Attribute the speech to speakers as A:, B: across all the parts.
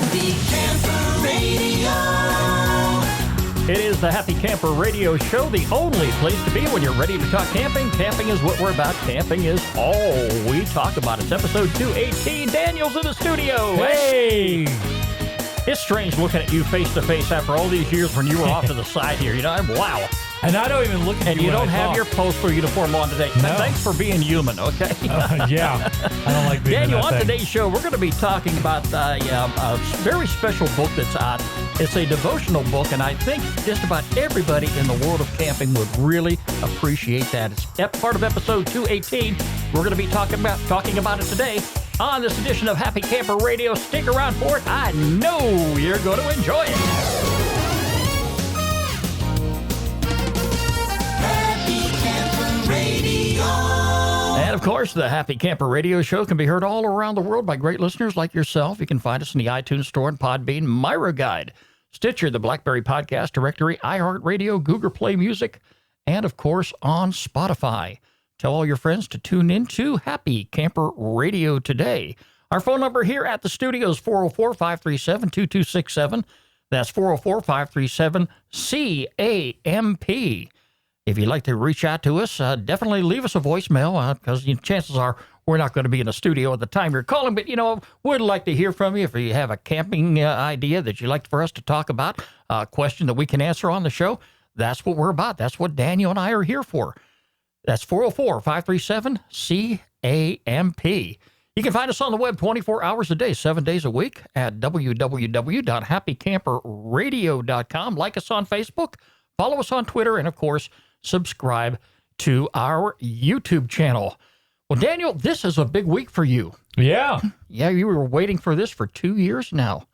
A: Happy Camper Radio.
B: It is the Happy Camper Radio Show, the only place to be when you're ready to talk camping. Camping is what we're about. Camping is all we talk about. It's episode 218. Daniel's in the studio.
C: Hey!
B: It's strange looking at you face to face after all these years when you were off to the side here. You know, wow.
C: And I don't even look at you.
B: And you don't have your postal uniform on today.
C: No.
B: Thanks for being human, okay?
C: Yeah. I don't like being
B: Daniel,
C: in that
B: on
C: thing.
B: today's show, we're going to be talking about a very special book that's out. It's a devotional book, and I think just about everybody in the world of camping would really appreciate that. It's part of episode 218. We're going to be talking about it today on this edition of Happy Camper Radio. Stick around for it. I know you're going to enjoy it. And of course, the Happy Camper Radio Show can be heard all around the world by great listeners like yourself. You can find us in the iTunes Store and Podbean, Myra Guide, Stitcher, the BlackBerry Podcast Directory, iHeartRadio, Google Play Music, and of course on Spotify. Tell all your friends to tune in to Happy Camper Radio today. Our phone number here at the studio is 404-537-2267. That's 404-537-CAMP. If you'd like to reach out to us, definitely leave us a voicemail because chances are we're not going to be in the studio at the time you're calling. But, we'd like to hear from you. If you have a camping idea that you'd like for us to talk about, a question that we can answer on the show, that's what we're about. That's what Daniel and I are here for. That's 404-537-CAMP. You can find us on the web 24 hours a day, 7 days a week at www.happycamperradio.com. Like us on Facebook, follow us on Twitter, and, of course, subscribe to our YouTube channel. Well, Daniel, this is a big week for you.
C: Yeah.
B: Yeah, you were waiting for this for 2 years now.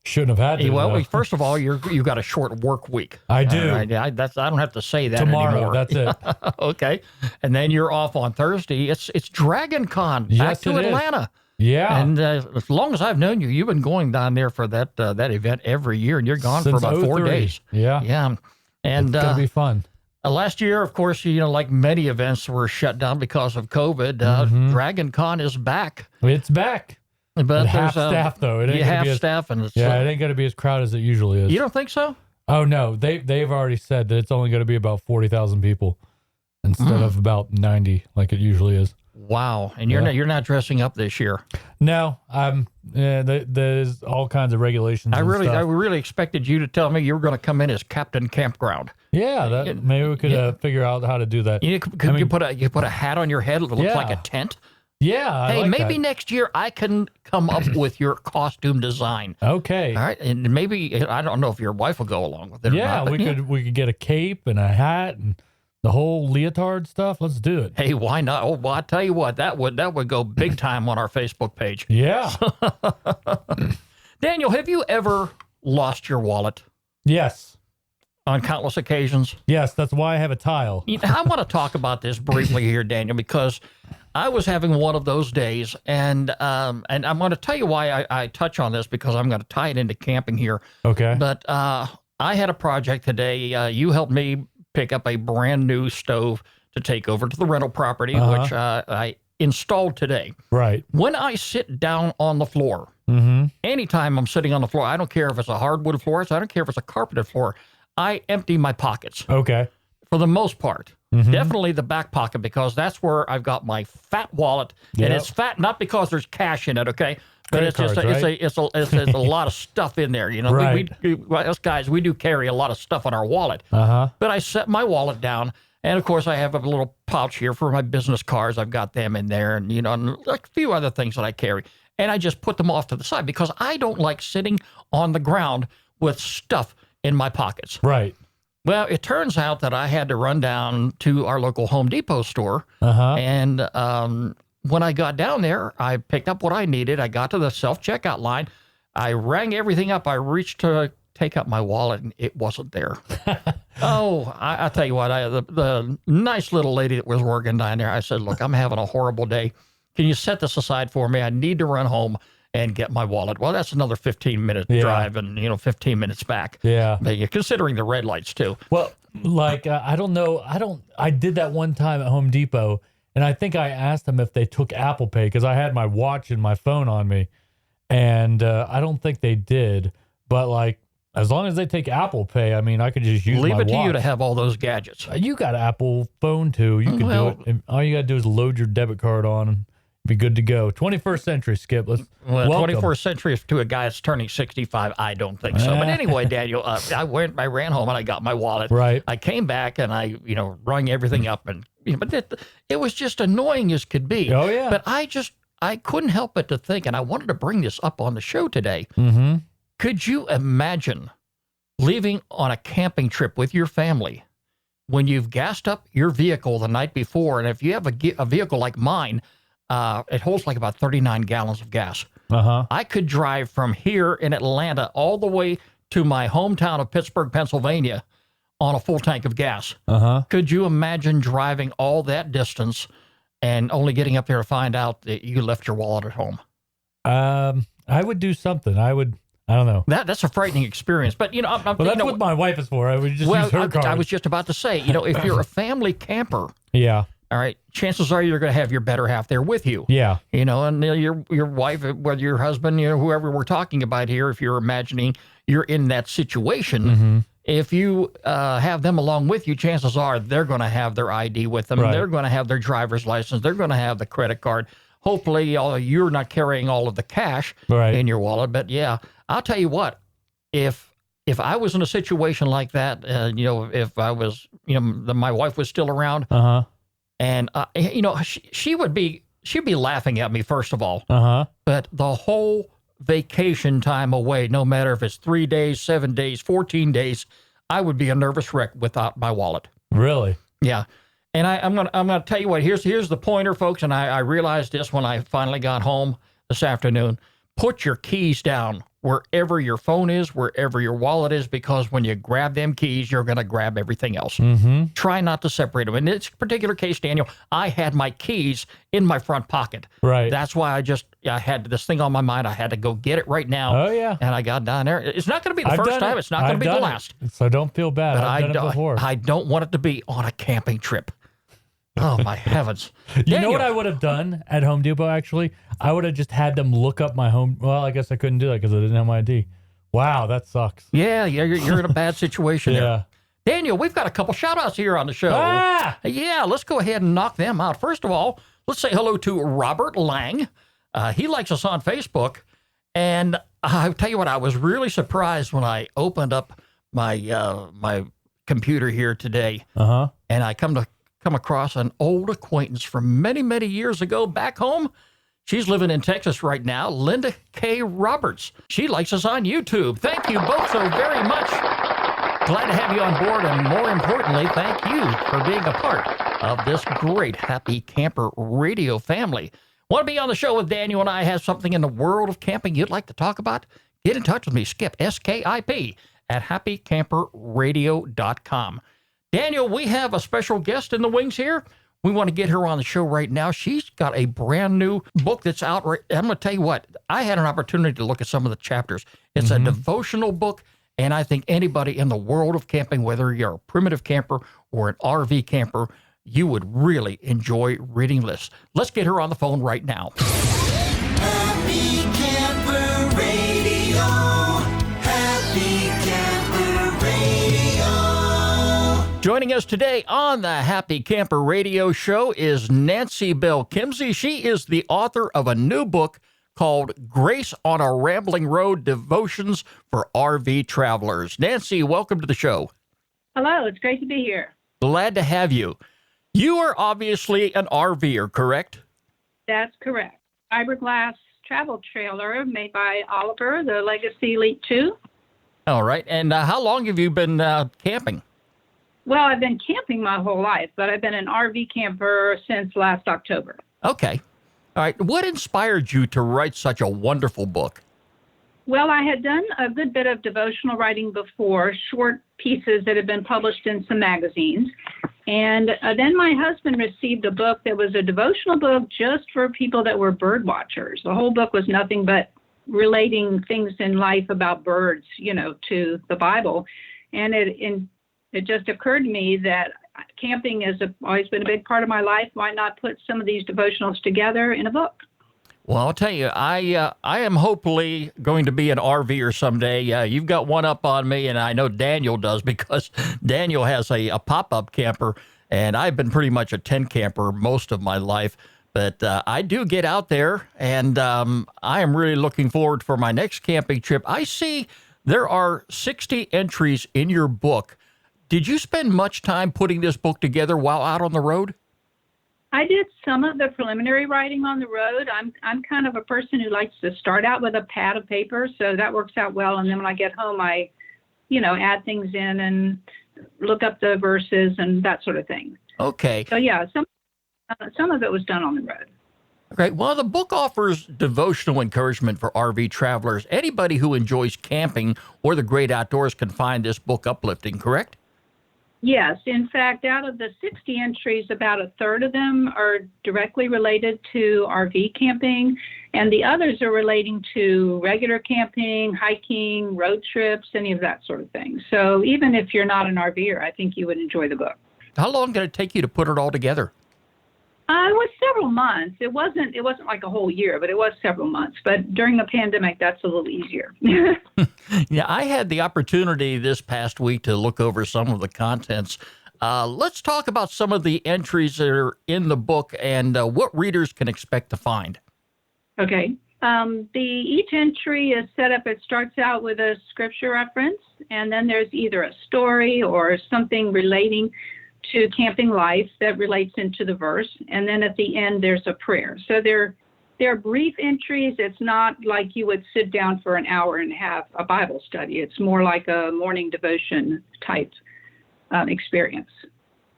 C: Shouldn't have had to.
B: Well, first of all, you got a short work week.
C: I do.
B: I don't have to say that
C: Tomorrow,
B: anymore.
C: that's it.
B: Okay. And then you're off on Thursday. It's Dragon Con back
C: Yes,
B: to
C: it is.
B: Atlanta.
C: Yeah.
B: And as long as I've known you, you've been going down there for that event every year, and you're gone
C: Since
B: for about 4
C: 03.
B: days.
C: Yeah.
B: Yeah. And
C: It's going to be fun.
B: last year, of course, like many events were shut down because of COVID. Dragon Con is back.
C: It's back.
B: But
C: half staff, though. It ain't gonna
B: half
C: be as,
B: staff. And it's,
C: it ain't going to be as crowded as it usually is.
B: you don't think so?
C: Oh, no. They've already said that it's only going to be about 40,000 people instead of about 90 like it usually is.
B: Wow. And you're not dressing up this year.
C: No, there's all kinds of regulations.
B: I
C: and
B: really
C: stuff.
B: expected you to tell me you were going to come in as Captain Campground.
C: Yeah, maybe we could figure out how to do that.
B: You put a hat on your head that looks like a tent.
C: Yeah.
B: Hey,
C: like
B: maybe
C: that.
B: next year I can come up with your costume design.
C: Okay.
B: All right, and maybe I don't know if your wife will go along with it.
C: Yeah,
B: or not, but
C: we could get a cape and a hat and the whole leotard stuff. Let's do it.
B: Hey, why not? Oh, well, I tell you what, that would go big time on our Facebook page.
C: Yeah.
B: Daniel, have you ever lost your wallet
C: Yes.
B: on countless occasions?
C: Yes. That's why I have a tile.
B: I want to talk about this briefly here, Daniel, because I was having one of those days, and I'm going to tell you why I touch on this, because I'm going to tie it into camping here.
C: Okay.
B: But I had a project today. You helped me pick up a brand new stove to take over to the rental property, which I installed today.
C: Right.
B: When I sit down on the floor, anytime I'm sitting on the floor, I don't care if it's a hardwood floor, I don't care if it's a carpeted floor, I empty my pockets
C: Okay.
B: for the most part. Definitely the back pocket, because that's where I've got my fat wallet, and it's fat not because there's cash in it, okay? But
C: Credit
B: it's just
C: cards, right?
B: it's a lot of stuff in there,
C: Right.
B: Us guys, we do carry a lot of stuff on our wallet.
C: Uh-huh.
B: But I set my wallet down, and of course I have a little pouch here for my business cards. I've got them in there, and and like a few other things that I carry. And I just put them off to the side because I don't like sitting on the ground with stuff in my pockets.
C: Right.
B: Well, it turns out that I had to run down to our local Home Depot store, and when I got down there, I picked up what I needed. I got to the self-checkout line. I rang everything up. I reached to take out my wallet, and it wasn't there. I tell you what, the nice little lady that was working down there, I said, look, I'm having a horrible day. Can you set this aside for me? I need to run home and get my wallet. Well, that's another 15-minute drive and, 15 minutes back.
C: Yeah.
B: But you're considering the red lights, too.
C: Well, I don't know. I did that one time at Home Depot, and I think I asked them if they took Apple Pay because I had my watch and my phone on me. And I don't think they did. But, like, as long as they take Apple Pay, I mean, I could just use
B: Leave
C: my
B: it to
C: watch.
B: you to have all those gadgets.
C: You got an Apple phone, too. You can do it. And all you got to do is load your debit card on and be good to go. 21st century, Skip. Let's welcome.
B: 24th century to a guy that's turning 65, I don't think so. But anyway, Daniel, I ran home and I got my wallet.
C: Right.
B: I came back and I, rung everything up. But it was just annoying as could be.
C: Oh, yeah.
B: But I couldn't help but to think, and I wanted to bring this up on the show today.
C: Mm-hmm.
B: Could you imagine leaving on a camping trip with your family when you've gassed up your vehicle the night before? And if you have a vehicle like mine, it holds like about 39 gallons of gas.
C: Uh-huh.
B: I could drive from here in Atlanta all the way to my hometown of Pittsburgh, Pennsylvania on a full tank of gas.
C: Uh-huh.
B: Could you imagine driving all that distance and only getting up there to find out that you left your wallet at home?
C: I would do something. I don't know.
B: That's a frightening experience. But,
C: that's what my wife is for. I would just use her card.
B: I was just about to say, if you're a family camper,
C: yeah.
B: All right, chances are you're going to have your better half there with you.
C: Yeah.
B: And your wife, whether your husband, whoever we're talking about here, if you're imagining you're in that situation,
C: Mm-hmm.
B: if you have them along with you, chances are they're going to have their ID with them.
C: Right.
B: They're going to have their driver's license. They're going to have the credit card. Hopefully, you're not carrying all of the cash in your wallet. But yeah, I'll tell you what, if I was in a situation like that, if I was, my wife was still around,
C: uh-huh.
B: and she'd be laughing at me first of all,
C: uh-huh.
B: but the whole vacation time away, no matter if it's 3 days, 7 days, 14 days, I would be a nervous wreck without my wallet.
C: Really?
B: Yeah. And I'm gonna tell you what, here's the pointer, folks, and I realized this when I finally got home this afternoon. Put your keys down wherever your phone is, wherever your wallet is, because when you grab them keys, you're going to grab everything else.
C: Mm-hmm.
B: Try not to separate them. In this particular case, Daniel, I had my keys in my front pocket.
C: Right.
B: That's why I had this thing on my mind. I had to go get it right now.
C: Oh, yeah.
B: And I got down there. It's not going to be the first time. It's not going to be the last.
C: So don't feel bad.
B: But
C: I've done it before.
B: I don't want it to be on a camping trip. Oh, my heavens.
C: You know what I would have done at Home Depot, actually? I would have just had them look up my home. Well, I guess I couldn't do that because I didn't have my ID. Wow, that sucks.
B: Yeah, you're in a bad situation
C: yeah.
B: there. Daniel, we've got a couple shout-outs here on the show. Yeah, let's go ahead and knock them out. First of all, let's say hello to Robert Lang. He likes us on Facebook. And I'll tell you what, I was really surprised when I opened up my my computer here today.
C: Uh-huh.
B: And I come across an old acquaintance from many, many years ago back home. She's living in Texas right now, Linda K. Roberts. She likes us on YouTube. Thank you both so very much. Glad to have you on board, and more importantly, thank you for being a part of this great Happy Camper radio family. Want to be on the show with Daniel and I? Have something in the world of camping you'd like to talk about? Get in touch with me, Skip, S-K-I-P, at happycamperradio.com. Daniel, we have a special guest in the wings here. We want to get her on the show right now. She's got a brand new book that's out. I'm going to tell you what, I had an opportunity to look at some of the chapters. It's a devotional book, and I think anybody in the world of camping, whether you're a primitive camper or an RV camper, you would really enjoy reading this. Let's get her on the phone right now.
A: Happy Camper Radio. Happy Camper Radio.
B: Joining us today on the Happy Camper Radio Show is Nancy Bell Kimsey. She is the author of a new book called Grace on a Rambling Road, Devotions for RV Travelers. Nancy, welcome to the show.
D: Hello, it's great to be here.
B: Glad to have you. You are obviously an RVer, correct?
D: That's correct. Fiberglass travel trailer made by Oliver, the Legacy Elite 2.
B: All right. And how long have you been camping?
D: Well, I've been camping my whole life, but I've been an RV camper since last October.
B: Okay. All right. What inspired you to write such a wonderful book?
D: Well, I had done a good bit of devotional writing before, short pieces that had been published in some magazines. And then my husband received a book that was a devotional book just for people that were bird watchers. The whole book was nothing but relating things in life about birds, to the Bible. And it just occurred to me that camping has always been a big part of my life. Why not put some of these devotionals together in a book?
B: Well, I'll tell you, I am hopefully going to be an RVer someday. You've got one up on me, and I know Daniel does because Daniel has a pop-up camper, and I've been pretty much a tent camper most of my life. But I do get out there, and I am really looking forward for my next camping trip. I see there are 60 entries in your book. Did you spend much time putting this book together while out on the road?
D: I did some of the preliminary writing on the road. I'm kind of a person who likes to start out with a pad of paper, so that works out well. And then when I get home, I, add things in and look up the verses and that sort of thing.
B: Okay.
D: So yeah, some of it was done on the road.
B: Okay. Well, the book offers devotional encouragement for RV travelers. Anybody who enjoys camping or the great outdoors can find this book uplifting, correct?
D: Yes. In fact, out of the 60 entries, about a third of them are directly related to RV camping, and the others are relating to regular camping, hiking, road trips, any of that sort of thing. So even if you're not an RVer, I think you would enjoy the book.
B: How long did it take you to put it all together?
D: It was several months. It wasn't like a whole year, but it was several months. But during the pandemic, that's a little easier.
B: Yeah, I had the opportunity this past week to look over some of the contents. Let's talk about some of the entries that are in the book and what readers can expect to find.
D: Okay. Each entry is set up, it starts out with a scripture reference, and then there's either a story or something relating to camping life that relates into the verse. And then at the end, there's a prayer. So they're brief entries. It's not like you would sit down for an hour and have a Bible study. It's more like a morning devotion type experience.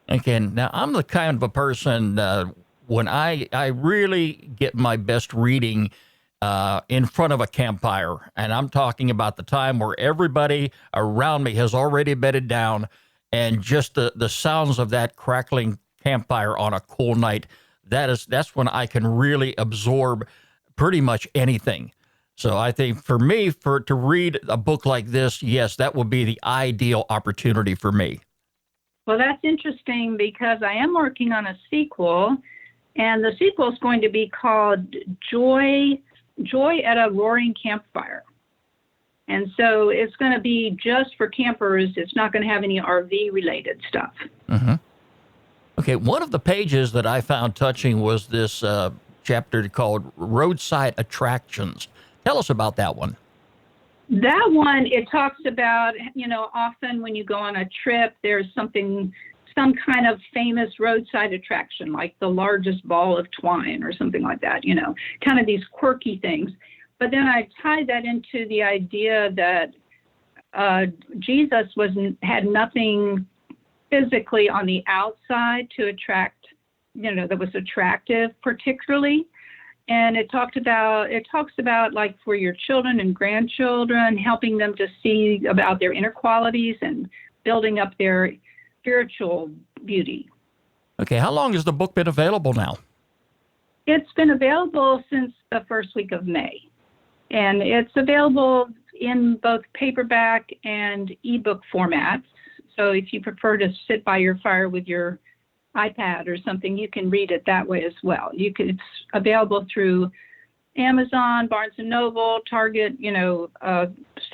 B: Again, now I'm the kind of a person when I really get my best reading in front of a campfire. And I'm talking about the time where everybody around me has already bedded down, and just the sounds of that crackling campfire on a cool night, that's when I can really absorb pretty much anything. So I think for me, to read a book like this, yes, that would be the ideal opportunity for me.
D: Well, that's interesting because I am working on a sequel, and the sequel is going to be called Joy at a Roaring Campfire. And so it's going to be just for campers. It's not going to have any RV-related stuff.
B: Mm-hmm. Okay, one of the pages that I found touching was this chapter called Roadside Attractions. Tell us about that one.
D: That one, it talks about, often when you go on a trip, there's some kind of famous roadside attraction, like the largest ball of twine or something like that, kind of these quirky things. But then I tied that into the idea that Jesus had nothing physically on the outside to attract, that was attractive particularly. And it talks about like for your children and grandchildren, helping them to see about their inner qualities and building up their spiritual beauty.
B: Okay, how long has the book been available now?
D: It's been available since the first week of May. And it's available in both paperback and ebook formats. So if you prefer to sit by your fire with your iPad or something, you can read it that way as well. It's available through Amazon, Barnes & Noble, Target,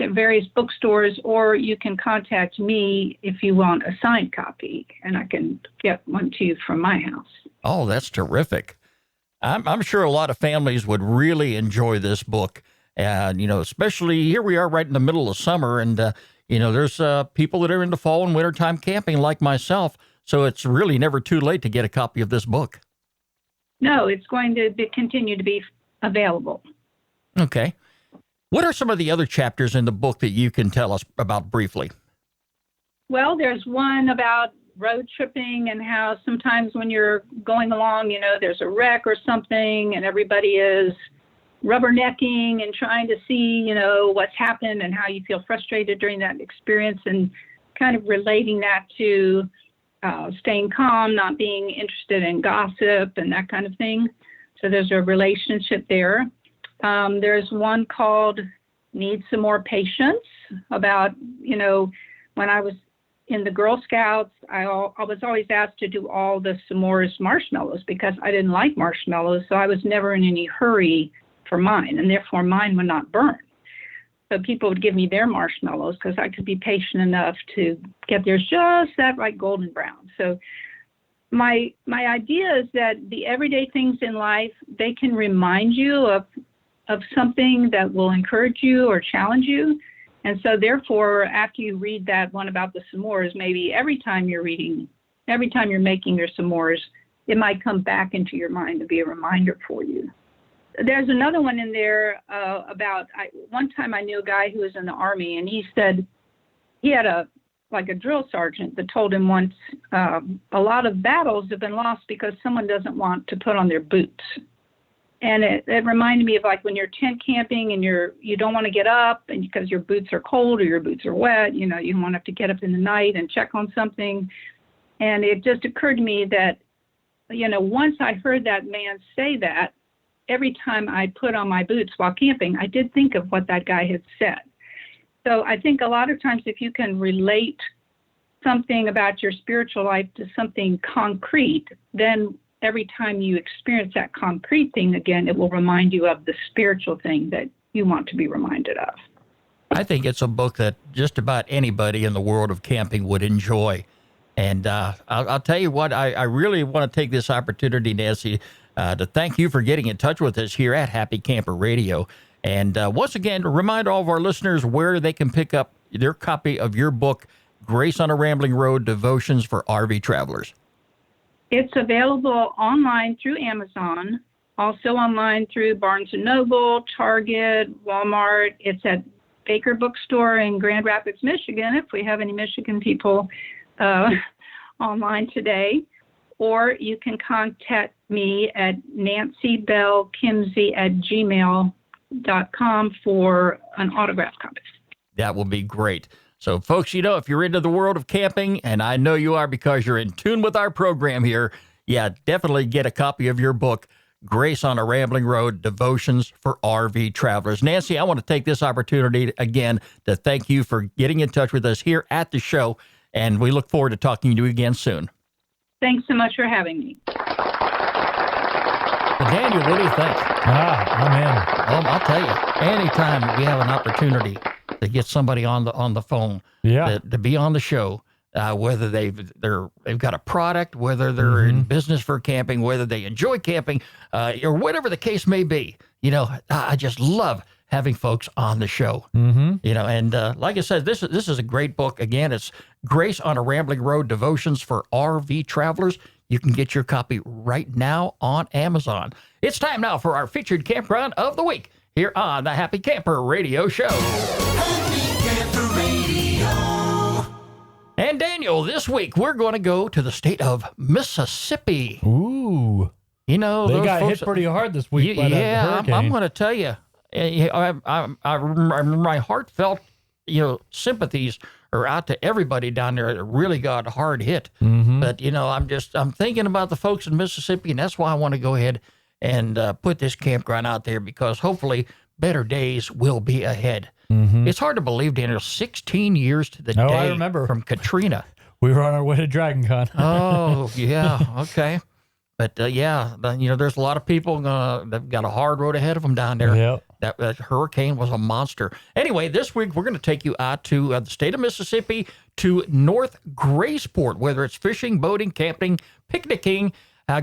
D: various bookstores, or you can contact me if you want a signed copy, and I can get one to you from my house.
B: Oh, that's terrific. I'm sure a lot of families would really enjoy this book. And, especially here we are right in the middle of summer, and, there's people that are into fall and wintertime camping like myself. So it's really never too late to get a copy of this book.
D: No, it's going to continue to be available.
B: Okay. What are some of the other chapters in the book that you can tell us about briefly?
D: Well, there's one about road tripping and how sometimes when you're going along, there's a wreck or something and everybody is rubbernecking and trying to see, what's happened and how you feel frustrated during that experience, and kind of relating that to staying calm, not being interested in gossip and that kind of thing. So there's a relationship there. There's one called Need Some More Patience about, when I was in the Girl Scouts, I was always asked to do all the s'mores marshmallows because I didn't like marshmallows. So I was never in any hurry for mine, and therefore mine would not burn. So people would give me their marshmallows because I could be patient enough to get theirs just that right golden brown. So my idea is that the everyday things in life, they can remind you of something that will encourage you or challenge you. And so therefore, after you read that one about the s'mores, maybe every time you're making your s'mores, it might come back into your mind to be a reminder for you. There's another one in there one time I knew a guy who was in the Army, and he said he had a drill sergeant that told him once, a lot of battles have been lost because someone doesn't want to put on their boots. And it reminded me of like when you're tent camping and you don't want to get up and because your boots are cold or your boots are wet, you don't want to have to get up in the night and check on something. And it just occurred to me that, once I heard that man say that, every time I put on my boots while camping, I did think of what that guy had said. So I think a lot of times if you can relate something about your spiritual life to something concrete, then every time you experience that concrete thing again, it will remind you of the spiritual thing that you want to be reminded of.
B: I think it's a book that just about anybody in the world of camping would enjoy. And I'll tell you what, I really want to take this opportunity, Nancy, to thank you for getting in touch with us here at Happy Camper Radio. And once again, remind all of our listeners where they can pick up their copy of your book, Grace on a Rambling Road, Devotions for RV Travelers.
D: It's available online through Amazon, also online through Barnes & Noble, Target, Walmart. It's at Baker Bookstore in Grand Rapids, Michigan, if we have any Michigan people online today. Or you can contact me at nancybellkimsey@gmail.com for an autographed copy.
B: That will be great. So, folks, if you're into the world of camping, and I know you are because you're in tune with our program here, definitely get a copy of your book, Grace on a Rambling Road, Devotions for RV Travelers. Nancy, I want to take this opportunity again to thank you for getting in touch with us here at the show, and we look forward to talking to you again soon.
D: Thanks so much for having me.
B: Well, Daniel, what do you think?
C: I'm in.
B: I'll tell you, anytime we have an opportunity to get somebody on the phone, to be on the show, whether they've got a product, whether they're in business for camping, whether they enjoy camping, or whatever the case may be, I just love having folks on the show. And like I said, this is a great book. Again, it's Grace on a Rambling Road, Devotions for RV Travelers. You can get your copy right now on Amazon. It's time now for our featured campground of the week here on the Happy Camper Radio Show.
A: Happy Camper Radio.
B: And Daniel, this week we're going to go to the state of Mississippi.
C: Ooh.
B: They
C: got hit pretty hard this week by that hurricane.
B: I'm going to tell you, my heartfelt, sympathies are out to everybody down there that really got hard hit. But, I'm thinking about the folks in Mississippi, and that's why I want to go ahead and put this campground out there because hopefully better days will be ahead. It's hard to believe, Daniel, 16 years to the day
C: I remember.
B: from Katrina.
C: We were on our way to Dragon Con.
B: Oh, yeah, okay. But, there's a lot of people that got a hard road ahead of them down there.
C: Yep.
B: That hurricane was a monster. Anyway, this week we're going to take you out to the state of Mississippi to North Graysport, whether it's fishing, boating, camping, picnicking.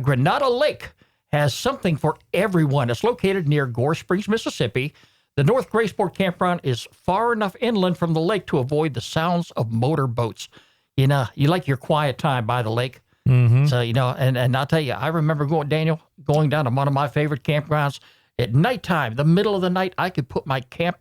B: Granada Lake has something for everyone. It's located near Gore Springs, Mississippi. The North Graysport campground is far enough inland from the lake to avoid the sounds of motor boats. You like your quiet time by the lake. So, and I'll tell you, I remember going down to one of my favorite campgrounds at nighttime, the middle of the night. I could put my camp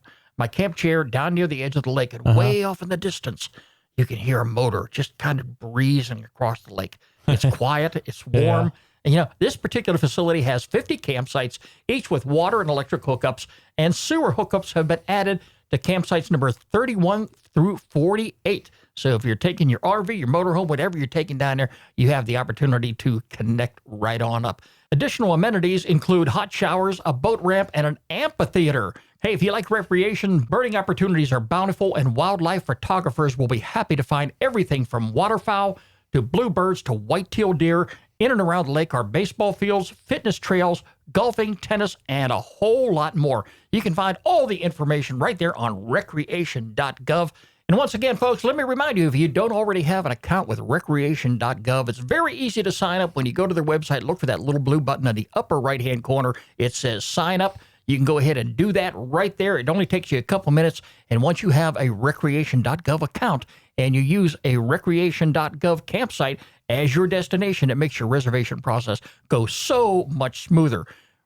B: chair down near the edge of the lake, and way off in the distance, you can hear a motor just kind of breezing across the lake. It's quiet, it's warm. And, this particular facility has 50 campsites, each with water and electric hookups, and sewer hookups have been added to campsites number 31 through 48. So if you're taking your RV, your motorhome, whatever you're taking down there, you have the opportunity to connect right on up. Additional amenities include hot showers, a boat ramp, and an amphitheater. Hey, if you like recreation, birding opportunities are bountiful, and wildlife photographers will be happy to find everything from waterfowl to bluebirds to white-tailed deer. In and around the lake are baseball fields, fitness trails, golfing, tennis, and a whole lot more. You can find all the information right there on recreation.gov. And once again, folks, let me remind you, if you don't already have an account with recreation.gov, it's very easy to sign up. When you go to their website, look for that little blue button in the upper right-hand corner. It says sign up. You can go ahead and do that right there. It only takes you a couple minutes. And once you have a recreation.gov account and you use a recreation.gov campsite as your destination, it makes your reservation process go so much smoother.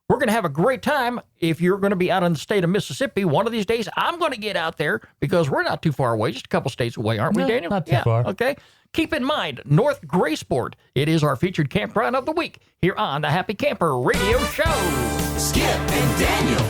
B: We're going to have a great time. If you're going to be out in the state of Mississippi, one of these days, I'm going to get out there because we're not too far away, just a couple states away, aren't we, Daniel?
C: Not too far.
B: Okay. Keep in mind, North Graysport. It is our featured campground of the week here on the Happy Camper Radio Show.
A: Skip and Daniel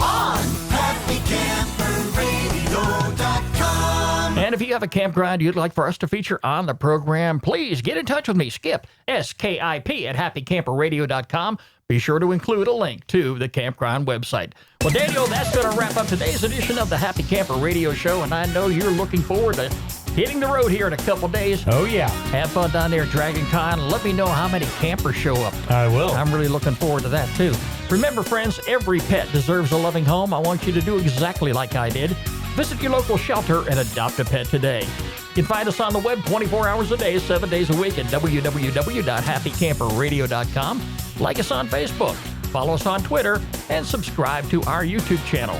A: on happycamperradio.com.
B: And if you have a campground you'd like for us to feature on the program, please get in touch with me, Skip, S-K-I-P, at happycamperradio.com. Be sure to include a link to the campground website. Well, Daniel, that's going to wrap up today's edition of the Happy Camper Radio Show, and I know you're looking forward to hitting the road here in a couple days.
C: Oh, yeah.
B: Have fun down there at Dragon Con. Let me know how many campers show up.
C: I will.
B: I'm really looking forward to that, too. Remember, friends, every pet deserves a loving home. I want you to do exactly like I did. Visit your local shelter and adopt a pet today. You can find us on the web 24 hours a day, 7 days a week at www.happycamperradio.com. Like us on Facebook, follow us on Twitter, and subscribe to our YouTube channel.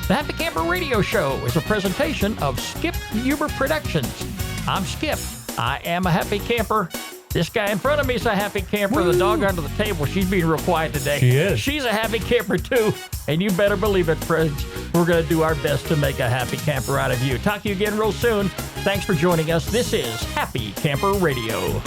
B: The Happy Camper Radio Show is a presentation of Skip Huber Productions. I'm Skip. I am a happy camper. This guy in front of me is a happy camper.
C: Woo.
B: The dog under the table, she's being real quiet today.
C: She is.
B: She's a happy camper, too. And you better believe it, friends. We're going to do our best to make a happy camper out of you. Talk to you again real soon. Thanks for joining us. This is Happy Camper Radio.